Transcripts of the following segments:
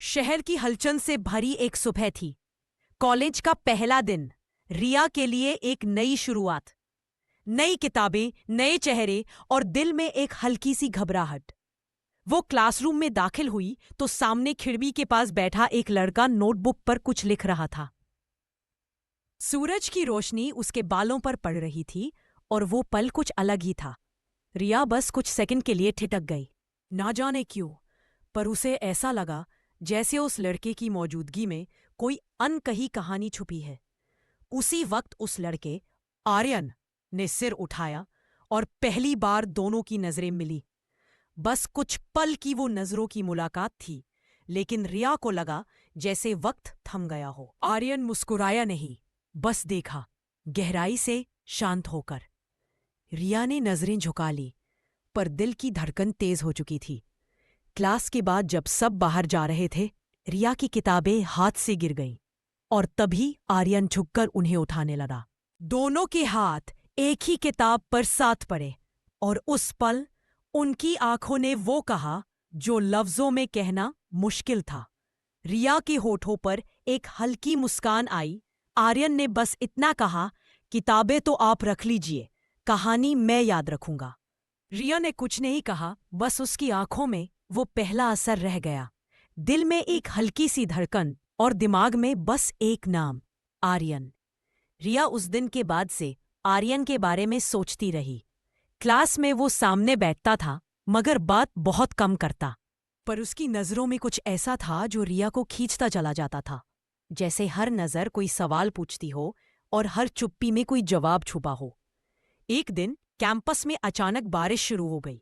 शहर की हलचल से भरी एक सुबह थी। कॉलेज का पहला दिन। रिया के लिए एक नई शुरुआत। नई किताबें, नए चेहरे और दिल में एक हल्की सी घबराहट। वो क्लासरूम में दाखिल हुई तो सामने खिड़की के पास बैठा एक लड़का नोटबुक पर कुछ लिख रहा था। सूरज की रोशनी उसके बालों पर पड़ रही थी और वो पल कुछ अलग ही था। रिया बस कुछ सेकंड के लिए ठिठक गई। ना जाने क्यों, पर उसे ऐसा लगा जैसे उस लड़के की मौजूदगी में कोई अनकही कहानी छुपी है। उसी वक्त उस लड़के, आर्यन, ने सिर उठाया और पहली बार दोनों की नजरें मिली। बस कुछ पल की वो नजरों की मुलाकात थी, लेकिन रिया को लगा जैसे वक्त थम गया हो। आर्यन मुस्कुराया नहीं, बस देखा, गहराई से, शांत होकर। रिया ने नजरें झुका ली, पर दिल की धड़कन तेज हो चुकी थी। क्लास के बाद जब सब बाहर जा रहे थे, रिया की किताबें हाथ से गिर गईं और तभी आर्यन झुककर उन्हें उठाने लगा। दोनों के हाथ एक ही किताब पर साथ पड़े और उस पल उनकी आंखों ने वो कहा जो लफ्जों में कहना मुश्किल था। रिया के होठों पर एक हल्की मुस्कान आई। आर्यन ने बस इतना कहा, किताबें तो आप रख लीजिए, कहानी मैं याद रखूंगा। रिया ने कुछ नहीं कहा, बस उसकी आंखों में वो पहला असर रह गया। दिल में एक हल्की सी धड़कन और दिमाग में बस एक नाम, आर्यन। रिया उस दिन के बाद से आर्यन के बारे में सोचती रही। क्लास में वो सामने बैठता था, मगर बात बहुत कम करता। पर उसकी नजरों में कुछ ऐसा था जो रिया को खींचता चला जाता था। जैसे हर नजर कोई सवाल पूछती हो और हर चुप्पी में कोई जवाब छुपा हो। एक दिन कैंपस में अचानक बारिश शुरू हो गई।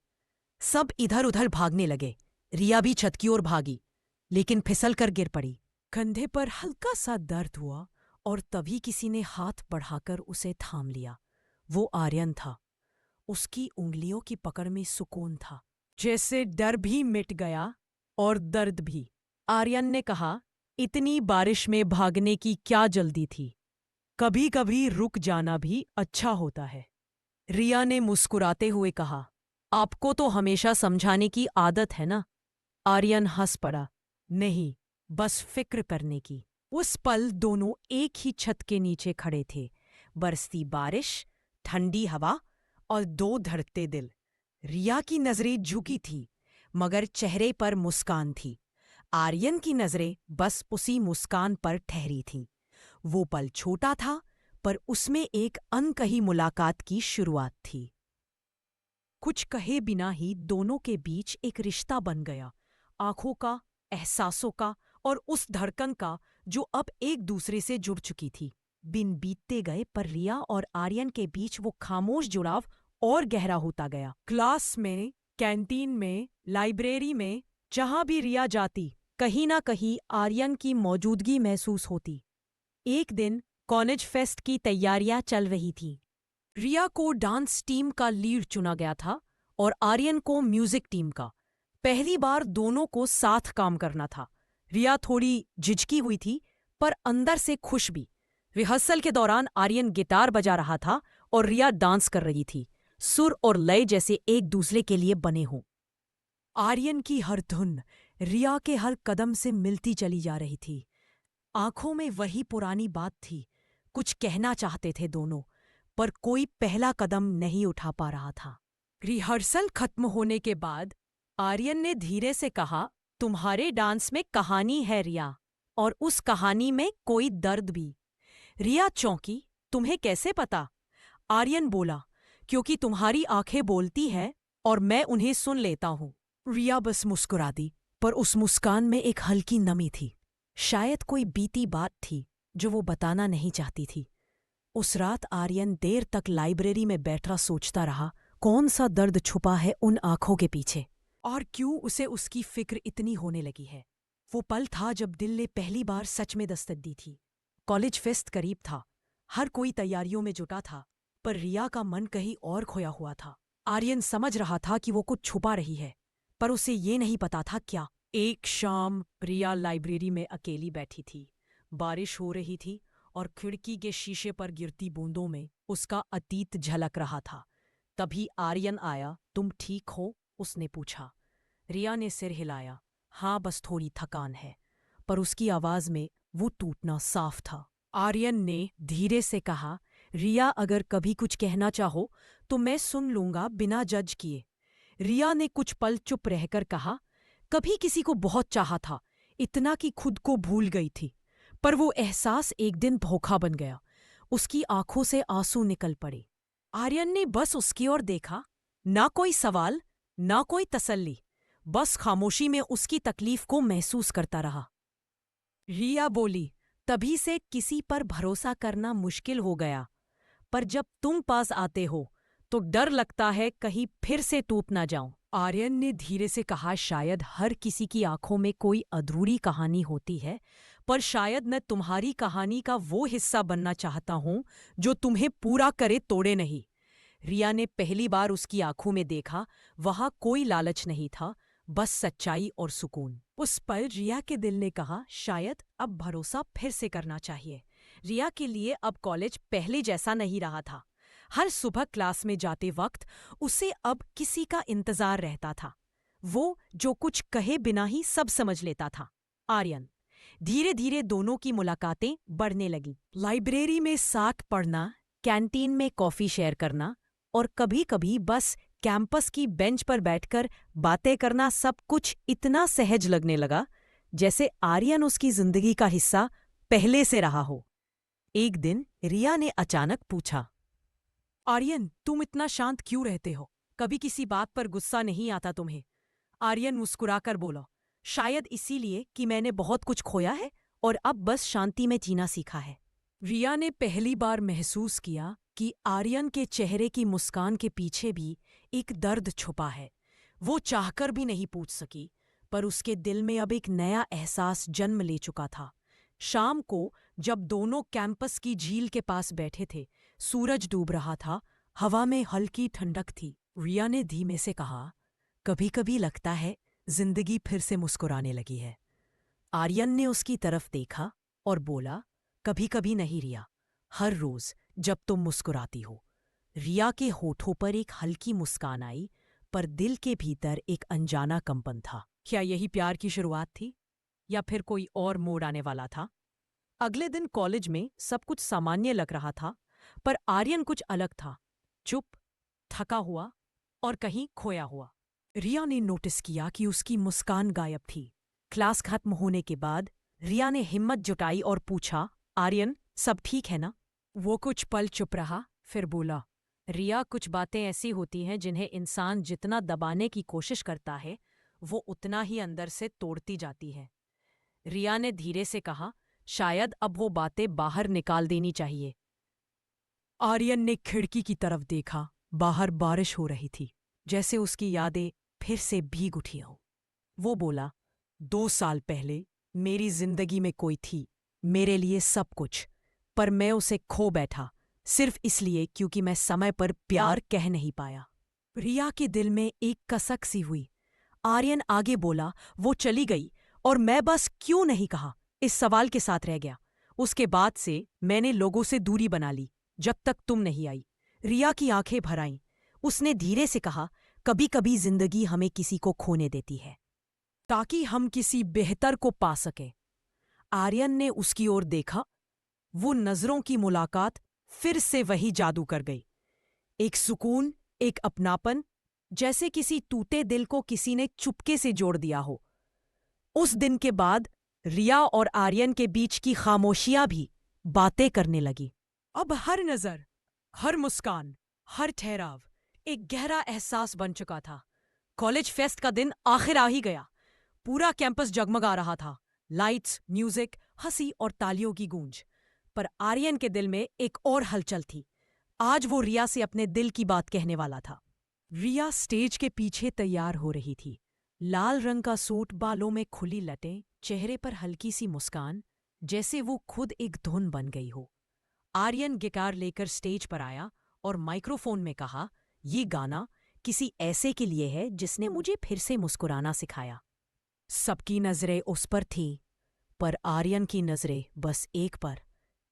सब इधर उधर भागने लगे। रिया भी छत की ओर भागी, लेकिन फिसल कर गिर पड़ी। कंधे पर हल्का सा दर्द हुआ और तभी किसी ने हाथ बढ़ाकर उसे थाम लिया। वो आर्यन था। उसकी उंगलियों की पकड़ में सुकून था, जैसे डर भी मिट गया और दर्द भी। आर्यन ने कहा, इतनी बारिश में भागने की क्या जल्दी थी? कभी कभी रुक जाना भी अच्छा होता है। रिया ने मुस्कुराते हुए कहा, आपको तो हमेशा समझाने की आदत है ना? आर्यन हंस पड़ा, नहीं, बस फिक्र करने की। उस पल दोनों एक ही छत के नीचे खड़े थे। बरसती बारिश, ठंडी हवा और दो धड़कते दिल। रिया की नजरें झुकी थी, मगर चेहरे पर मुस्कान थी। आर्यन की नजरें बस उसी मुस्कान पर ठहरी थीं। वो पल छोटा था, पर उसमें एक अनकही मुलाकात की शुरुआत थी। कुछ कहे बिना ही दोनों के बीच एक रिश्ता बन गया। आंखों का, एहसासों का और उस धड़कन का जो अब एक दूसरे से जुड़ चुकी थी। दिन बीतते गए, पर रिया और आर्यन के बीच वो खामोश जुड़ाव और गहरा होता गया। क्लास में, कैंटीन में, लाइब्रेरी में, जहां भी रिया जाती, कहीं ना कहीं आर्यन की मौजूदगी महसूस होती। एक दिन कॉलेज फेस्ट की तैयारियां चल रही थी। रिया को डांस टीम का लीड चुना गया था और आर्यन को म्यूजिक टीम का। पहली बार दोनों को साथ काम करना था। रिया थोड़ी झिझकी हुई थी, पर अंदर से खुश भी। रिहर्सल के दौरान आर्यन गिटार बजा रहा था और रिया डांस कर रही थी, सुर और लय जैसे एक दूसरे के लिए बने हों। आर्यन की हर धुन रिया के हर कदम से मिलती चली जा रही थी। आंखों में वही पुरानी बात थी। कुछ कहना चाहते थे दोनों, पर कोई पहला कदम नहीं उठा पा रहा था। रिहर्सल खत्म होने के बाद आर्यन ने धीरे से कहा, तुम्हारे डांस में कहानी है रिया, और उस कहानी में कोई दर्द भी। रिया चौंकी, तुम्हें कैसे पता? आर्यन बोला, क्योंकि तुम्हारी आंखें बोलती हैं और मैं उन्हें सुन लेता हूं। रिया बस मुस्कुरा दी, पर उस मुस्कान में एक हल्की नमी थी। शायद कोई बीती बात थी जो वो बताना नहीं चाहती थी। उस रात आर्यन देर तक लाइब्रेरी में बैठा सोचता रहा, कौन सा दर्द छुपा है उन आंखों के पीछे, और क्यों उसे उसकी फिक्र इतनी होने लगी है। वो पल था जब दिल ने पहली बार सच में दस्तक दी थी। कॉलेज फेस्ट करीब था। हर कोई तैयारियों में जुटा था, पर रिया का मन कहीं और खोया हुआ था। आर्यन समझ रहा था कि वो कुछ छुपा रही है, पर उसे ये नहीं पता था क्या। एक शाम रिया लाइब्रेरी में अकेली बैठी थी। बारिश हो रही थी और खिड़की के शीशे पर गिरती बूंदों में उसका अतीत झलक रहा था। तभी आर्यन आया। तुम ठीक हो? उसने पूछा। रिया ने सिर हिलाया। हाँ, बस थोड़ी थकान है। पर उसकी आवाज में वो टूटना साफ था। आर्यन ने धीरे से कहा, रिया, अगर कभी कुछ कहना चाहो तो मैं सुन लूंगा बिना जज किए। रिया ने कुछ पल चुप रहकर कहा, कभी किसी को बहुत चाहा था, इतना कि खुद को भूल गई थी। पर वो एहसास एक दिन धोखा बन गया। उसकी आंखों से आंसू निकल पड़े। आर्यन ने बस उसकी ओर देखा, ना कोई सवाल, ना कोई तसल्ली, बस खामोशी में उसकी तकलीफ को महसूस करता रहा। रिया बोली, तभी से किसी पर भरोसा करना मुश्किल हो गया, पर जब तुम पास आते हो तो डर लगता है कहीं फिर से टूट ना जाऊं। आर्यन ने धीरे से कहा, शायद हर किसी की आंखों में कोई अधूरी कहानी होती है, पर शायद मैं तुम्हारी कहानी का वो हिस्सा बनना चाहता हूं जो तुम्हें पूरा करे तोड़े नहीं। रिया ने पहली बार उसकी आंखों में देखा। वहां कोई लालच नहीं था, बस सच्चाई और सुकून। उस पल रिया के दिल ने कहा, शायद अब भरोसा फिर से करना चाहिए। रिया के लिए अब कॉलेज पहले जैसा नहीं रहा था। हर सुबह क्लास में जाते वक्त उसे अब किसी का इंतजार रहता था। वो जो कुछ कहे बिना ही सब समझ लेता था। आर्यन। धीरे धीरे दोनों की मुलाकातें बढ़ने लगी। लाइब्रेरी में साथ पढ़ना, कैंटीन में कॉफी शेयर करना और कभी कभी बस कैंपस की बेंच पर बैठकर बातें करना, सब कुछ इतना सहज लगने लगा जैसे आर्यन उसकी जिंदगी का हिस्सा पहले से रहा हो। एक दिन रिया ने अचानक पूछा, आर्यन, तुम इतना शांत क्यों रहते हो? कभी किसी बात पर गुस्सा नहीं आता तुम्हें? आर्यन मुस्कुराकर बोला, शायद इसीलिए कि मैंने बहुत कुछ खोया है और अब बस शांति में जीना सीखा है। रिया ने पहली बार महसूस किया कि आर्यन के चेहरे की मुस्कान के पीछे भी एक दर्द छुपा है। वो चाहकर भी नहीं पूछ सकी, पर उसके दिल में अब एक नया एहसास जन्म ले चुका था। शाम को जब दोनों कैंपस की झील के पास बैठे थे, सूरज डूब रहा था, हवा में हल्की ठंडक थी। रिया ने धीमे से कहा, कभी कभी लगता है जिंदगी फिर से मुस्कुराने लगी है। आर्यन ने उसकी तरफ देखा और बोला, कभी कभी नहीं रिया, हर रोज जब तुम मुस्कुराती हो। रिया के होठों पर एक हल्की मुस्कान आई, पर दिल के भीतर एक अनजाना कंपन था। क्या यही प्यार की शुरुआत थी या फिर कोई और मोड़ आने वाला था? अगले दिन कॉलेज में सब कुछ सामान्य लग रहा था, पर आर्यन कुछ अलग था, चुप, थका हुआ और कहीं खोया हुआ। रिया ने नोटिस किया कि उसकी मुस्कान गायब थी। क्लास खत्म होने के बाद रिया ने हिम्मत जुटाई और पूछा, आर्यन, सब ठीक है ना? वो कुछ पल चुप रहा, फिर बोला, रिया, कुछ बातें ऐसी होती हैं जिन्हें इंसान जितना दबाने की कोशिश करता है वो उतना ही अंदर से तोड़ती जाती है। रिया ने धीरे से कहा, शायद अब वो बातें बाहर निकाल देनी चाहिए। आर्यन ने खिड़की की तरफ देखा। बाहर बारिश हो रही थी, जैसे उसकी यादें फिर से भीग उठी हो। वो बोला, 2 साल पहले मेरी जिंदगी में कोई थी, मेरे लिए सब कुछ, पर मैं उसे खो बैठा, सिर्फ इसलिए क्योंकि मैं समय पर प्यार कह नहीं पाया। रिया के दिल में एक कसक सी हुई। आर्यन आगे बोला, वो चली गई और मैं बस क्यों नहीं कहा इस सवाल के साथ रह गया। उसके बाद से मैंने लोगों से दूरी बना ली जब तक तुम नहीं आई। रिया की आंखें भर आईं। उसने धीरे से कहा, कभी कभी जिंदगी हमें किसी को खोने देती है ताकि हम किसी बेहतर को पा सके। आर्यन ने उसकी ओर देखा। वो नजरों की मुलाकात फिर से वही जादू कर गई। एक सुकून, एक अपनापन, जैसे किसी टूटे दिल को किसी ने चुपके से जोड़ दिया हो। उस दिन के बाद रिया और आर्यन के बीच की खामोशियां भी बातें करने लगी। अब हर नजर, हर मुस्कान, हर ठहराव एक गहरा एहसास बन चुका था। कॉलेज फेस्ट का दिन आखिर आ ही गया। पूरा कैंपस जगमगा रहा था, लाइट्स, म्यूजिक, हंसी और तालियों की गूंज। पर आर्यन के दिल में एक और हलचल थी। आज वो रिया से अपने दिल की बात कहने वाला था। रिया स्टेज के पीछे तैयार हो रही थी। लाल रंग का सूट, बालों में खुली लटें, चेहरे पर हल्की सी मुस्कान, जैसे वो खुद एक धुन बन गई हो। आर्यन गिटार लेकर स्टेज पर आया और माइक्रोफोन में कहा, ये गाना किसी ऐसे के लिए है जिसने मुझे फिर से मुस्कुराना सिखाया। सबकी नजरें उस पर थीं, पर आर्यन की नजरें बस एक पर,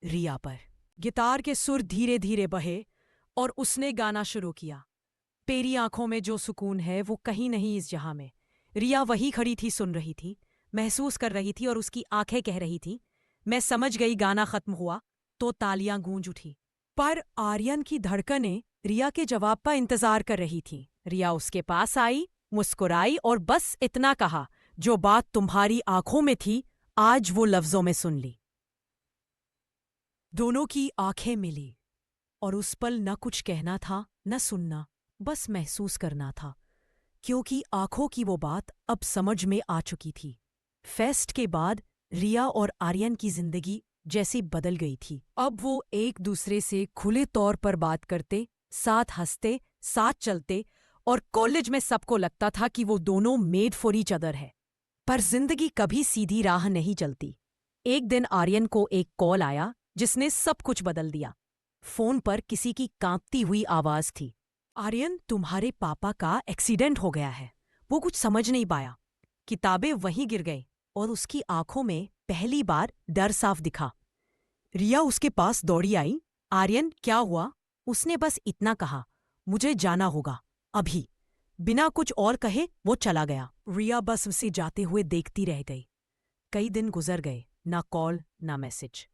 रिया पर। गिटार के सुर धीरे धीरे बहे और उसने गाना शुरू किया। तेरी आंखों में जो सुकून है वो कहीं नहीं इस जहां में। रिया वही खड़ी थी, सुन रही थी। महसूस कर रही थी और उसकी आंखें कह रही थी, मैं समझ गई। गाना खत्म हुआ तो तालियां गूंज उठी, पर आर्यन की धड़कनें रिया के जवाब का इंतजार कर रही थी। रिया उसके पास आई, मुस्कुराई और बस इतना कहा, जो बात तुम्हारी आंखों में थी आज वो लफ्जों में सुन ली। दोनों की आंखें मिली और उस पल न कुछ कहना था न सुनना, बस महसूस करना था, क्योंकि आंखों की वो बात अब समझ में आ चुकी थी। फेस्ट के बाद रिया और आर्यन की जिंदगी जैसी बदल गई थी। अब वो एक दूसरे से खुले तौर पर बात करते, साथ हंसते, साथ चलते और कॉलेज में सबको लगता था कि वो दोनों मेड फॉर ईच अदर है। पर जिंदगी कभी सीधी राह नहीं चलती। एक दिन आर्यन को एक कॉल आया जिसने सब कुछ बदल दिया। फोन पर किसी की कांपती हुई आवाज थी, आर्यन तुम्हारे पापा का एक्सीडेंट हो गया है। वो कुछ समझ नहीं पाया, किताबें वहीं गिर गई और उसकी आंखों में पहली बार डर साफ दिखा। रिया उसके पास दौड़ी आई, आर्यन क्या हुआ? उसने बस इतना कहा, मुझे जाना होगा अभी। बिना कुछ और कहे वो चला गया। रिया बस उसे जाते हुए देखती रह गई। कई दिन गुजर गए, ना कॉल ना मैसेज।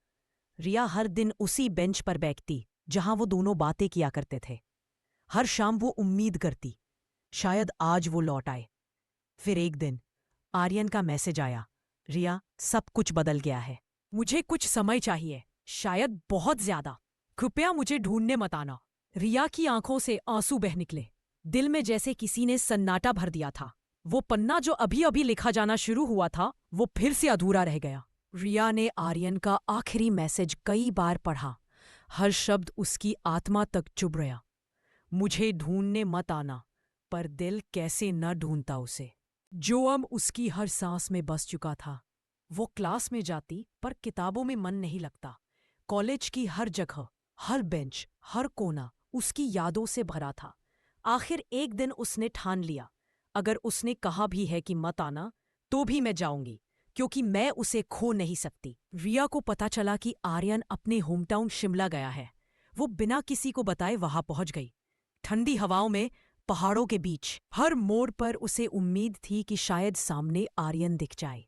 रिया हर दिन उसी बेंच पर बैठती जहां वो दोनों बातें किया करते थे। हर शाम वो उम्मीद करती, शायद आज वो लौट आए। फिर एक दिन आर्यन का मैसेज आया, रिया सब कुछ बदल गया है। मुझे कुछ समय चाहिए, शायद बहुत ज्यादा। कृपया मुझे ढूंढने मत आना। रिया की आंखों से आंसू बह निकले। दिल में जैसे किसी ने सन्नाटा भर दिया था। वो पन्ना जो अभी अभी लिखा जाना शुरू हुआ था वो फिर से अधूरा रह गया। रिया ने आर्यन का आखिरी मैसेज कई बार पढ़ा। हर शब्द उसकी आत्मा तक चुभ गया। मुझे ढूंढने मत आना, पर दिल कैसे न ढूंढता उसे। जोअम उसकी हर सांस में बस चुका था। वो क्लास में जाती पर किताबों में मन नहीं लगता। कॉलेज की हर जगह, हर बेंच, हर कोना उसकी यादों से भरा था। आखिर एक दिन उसने ठान लिया, अगर उसने कहा भी है कि मत आना तो भी मैं जाऊंगी, क्योंकि मैं उसे खो नहीं सकती। रिया को पता चला कि आर्यन अपने होमटाउन शिमला गया है। वो बिना किसी को बताए वहां पहुंच गई। ठंडी हवाओं में, पहाड़ों के बीच, हर मोड़ पर उसे उम्मीद थी कि शायद सामने आर्यन दिख जाए।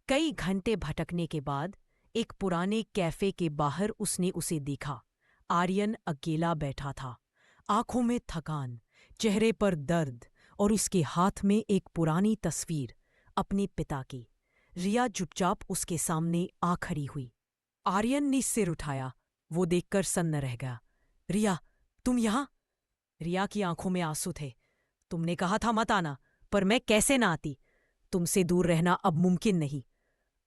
कई घंटे भटकने के बाद एक पुराने कैफे के बाहर उसने उसे देखा। आर्यन अकेला बैठा था, आंखों में थकान, चेहरे पर दर्द और उसके हाथ में एक पुरानी तस्वीर अपने पिता की। रिया चुपचाप उसके सामने आ खड़ी हुई। आर्यन ने सिर उठाया, वो देखकर सन्न रह गया। रिया, तुम यहां? रिया की आंखों में आंसू थे। तुमने कहा था मत आना, पर मैं कैसे ना आती? तुमसे दूर रहना अब मुमकिन नहीं।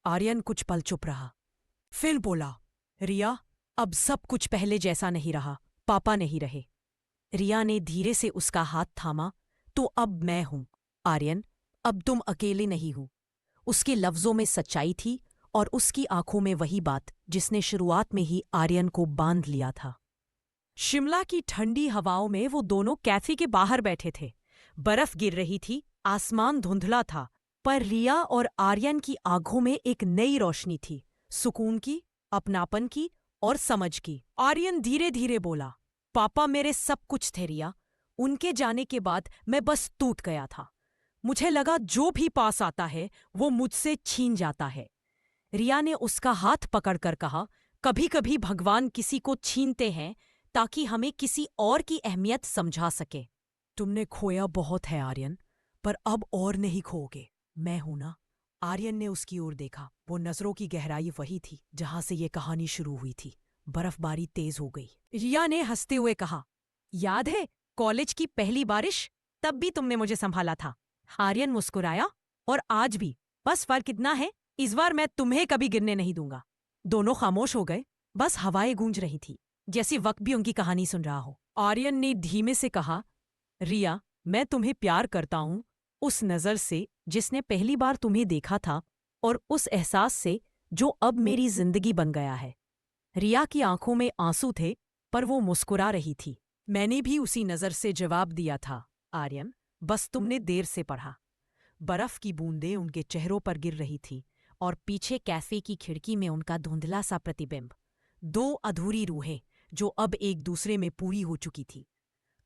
आर्यन कुछ पल चुप रहा, फिर बोला, रिया, अब सब कुछ पहले जैसा नहीं रहा। पापा नहीं रहे। रिया ने धीरे से उसका हाथ थामा, तो अब मैं हूं आर्यन, अब तुम अकेले नहीं हो। उसके लफ्जों में सच्चाई थी और उसकी आंखों में वही बात जिसने शुरुआत में ही आर्यन को बांध लिया था। शिमला की ठंडी हवाओं में वो दोनों कैफे के बाहर बैठे थे। बर्फ गिर रही थी, आसमान धुंधला था, पर रिया और आर्यन की आंखों में एक नई रोशनी थी, सुकून की, अपनापन की और समझ की। आर्यन धीरे धीरे बोला, पापा मेरे सब कुछ थे रिया। उनके जाने के बाद मैं बस टूट गया था। मुझे लगा जो भी पास आता है वो मुझसे छीन जाता है। रिया ने उसका हाथ पकड़कर कहा, कभी कभी भगवान किसी को छीनते हैं ताकि हमें किसी और की अहमियत समझा सके। तुमने खोया बहुत है आर्यन, पर अब और नहीं खोओगे। मैं हूं ना। आर्यन ने उसकी ओर देखा। वो नजरों की गहराई वही थी जहां से ये कहानी शुरू हुई थी। बर्फबारी तेज हो गई। रिया ने हंसते हुए कहा, याद है कॉलेज की पहली बारिश? तब भी तुमने मुझे संभाला था। आर्यन मुस्कुराया, और आज भी। बस फर्क इतना है, इस बार मैं तुम्हें कभी गिरने नहीं दूंगा। दोनों खामोश हो गए। बस हवाएं गूंज रही थी, जैसे वक्त भी उनकी कहानी सुन रहा हो। आर्यन ने धीमे से कहा, रिया, मैं तुम्हें प्यार करता हूं, उस नजर से जिसने पहली बार तुम्हें देखा था, और उस एहसास से जो अब मेरी जिंदगी बन गया है। रिया की आंखों में आंसू थे, पर वो मुस्कुरा रही थी। मैंने भी उसी नजर से जवाब दिया था आर्यन, बस तुमने देर से पढ़ा। बर्फ की बूंदें उनके चेहरों पर गिर रही थी और पीछे कैफे की खिड़की में उनका धुंधला सा प्रतिबिंब। दो अधूरी रूहें जो अब एक दूसरे में पूरी हो चुकी थी।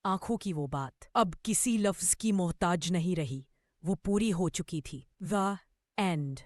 आंखों की वो बात अब किसी लफ्ज की मोहताज नहीं रही, वो पूरी हो चुकी थी। वाह, End.